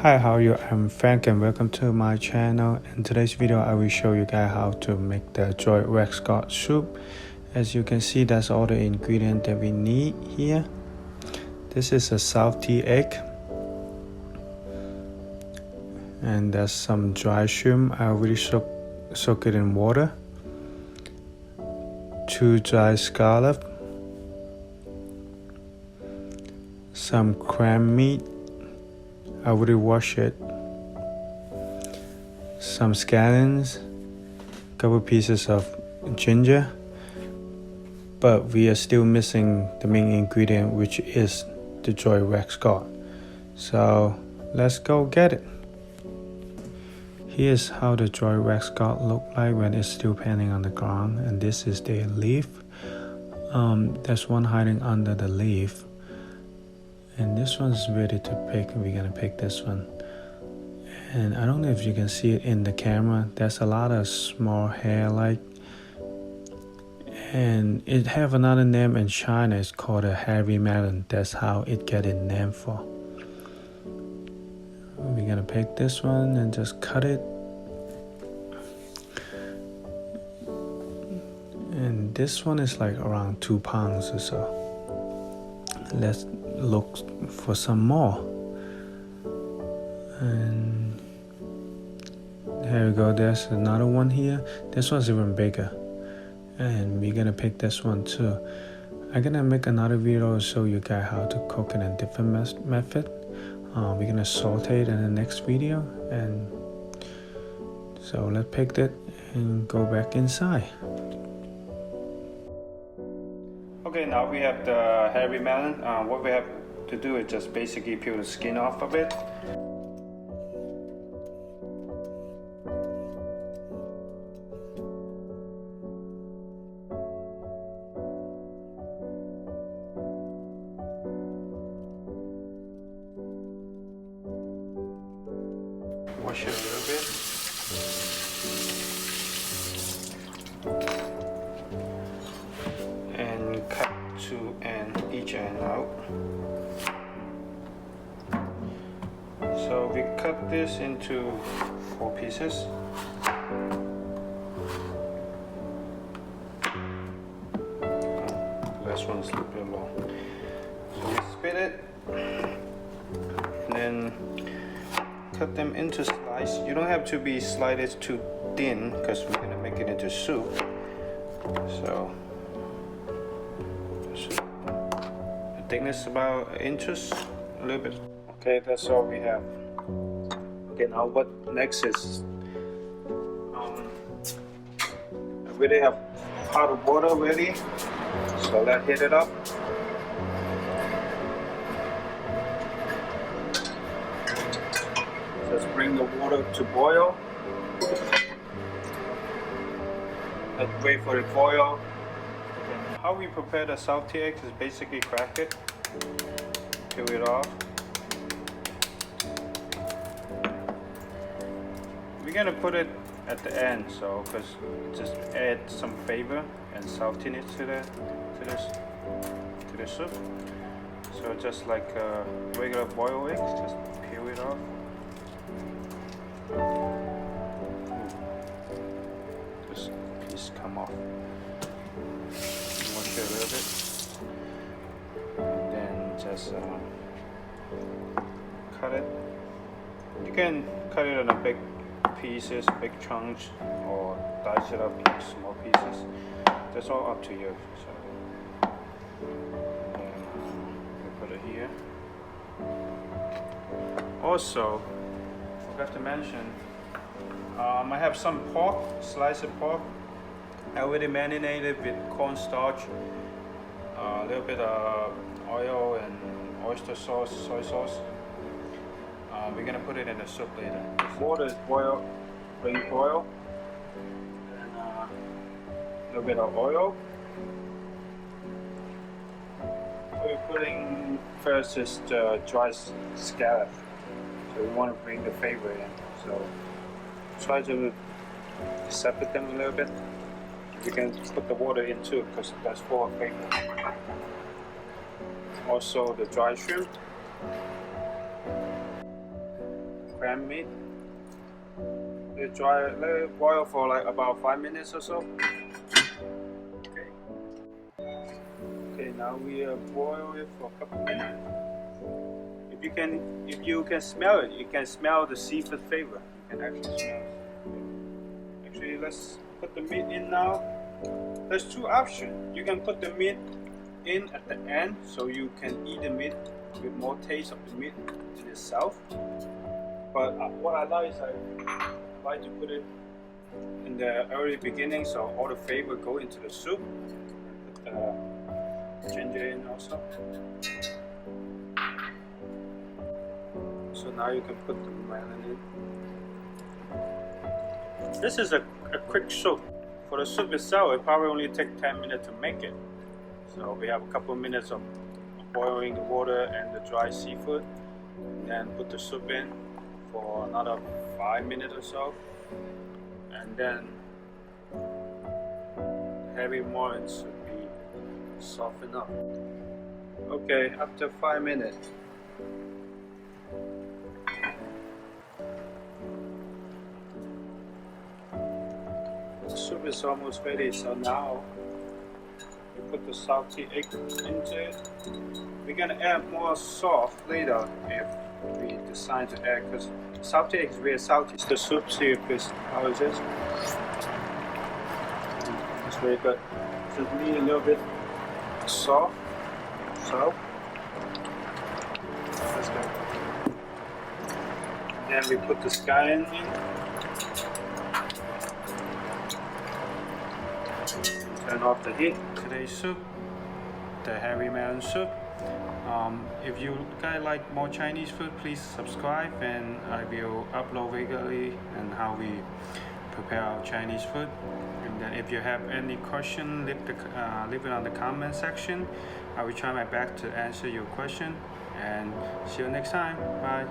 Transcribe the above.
Hi, how are you? I'm Frank and welcome to my channel. In today's video I will show you guys how to make the Wax Gourd soup. As you can see, that's all the ingredients that we need here. This is a salty egg, and there's some dry shrimp. I already soak it in water. 2 dry scallop, some clam meat, I already wash it, some scallions, couple pieces of ginger, but we are still missing the main ingredient, which is the Wax Gourd. So let's go get it. Here's how the Wax Gourd look like when it's still pending on the ground, and this is the leaf. There's one hiding under the leaf, and this one's ready to pick. We're gonna pick this one, and I don't know if you can see it in the camera. There's a lot of small hair like, and it have another name in China. It's called a hairy melon. That's how it get its name for. We're gonna pick this one and just cut it. And this one is like around 2 pounds or so. Let's look for some more. And there we go, there's another one here. This one's even bigger, and we're gonna pick this one too. I'm gonna make another video to show you guys how to cook in a different method. We're gonna saute it in the next video, and so let's pick it and go back inside. Okay, now we have the hairy melon. What we have to do is just basically peel the skin off of it. Wash it a little bit. And cut each end out. So we cut this into 4 pieces. Last one's a little bit long. So we split it and then cut them into slices. You don't have to be sliced too thin because we're gonna make it into soup. So the thickness about inches, a little bit. Okay, that's all we have. Okay, now what next is I already have hot water ready, so let's heat it up. Just bring the water to boil. Let's wait for it to boil. How we prepare the salty eggs is basically crack it, peel it off. We're gonna put it at the end, so because just add some flavor and saltiness to the soup. So just like regular boiled eggs, just peel it off. This piece come off. Wash it a little bit, and then just cut it. You can cut it in big pieces, big chunks, or dice it up into small pieces. That's all up to you. So we put it here. Also, forgot to mention, I have some pork, sliced pork. I already marinated with cornstarch, a little bit of oil and oyster sauce, soy sauce. We're gonna put it in the soup later. Water is boiled, plain oil, and a little bit of oil. What we're putting first is the dry scallop. So we want to bring the flavor in. So try to separate them a little bit. You can put the water in too, because that's full of flavor. Also the dry shrimp. clam meat. Let it boil for like about 5 minutes or so. Okay. Okay, now we boil it for a couple minutes. If you can smell it, you can smell the seafood flavor. You can actually smell it. Actually, let's put the meat in now. There's two options. You can put the meat in at the end, so you can eat the meat with more taste of the meat in itself. But what I like is I like to put it in the early beginning, so all the flavor go into the soup. Put the ginger in also. So now you can put the melon in. This is a quick soup. For the soup itself, it probably only takes 10 minutes to make it. So we have a couple minutes of boiling the water and the dry seafood. And then put the soup in for another 5 minutes or so. And then heavy melon should be softened up. Okay, after 5 minutes. The soup is almost ready, so now we put the salty egg into it. We're gonna add more salt later if we decide to add, because salty egg is very salty. The soup, see if it's how is it? It's very good. Just need a little bit of salt. So that's good. Then we put the scallion in. Turn off the heat. Today's soup, the heavy melon soup. If you guys like more Chinese food, please subscribe, and I will upload regularly on how we prepare our Chinese food. And then if you have any question, leave it on the comment section. I will try my best to answer your question, and see you next time. Bye.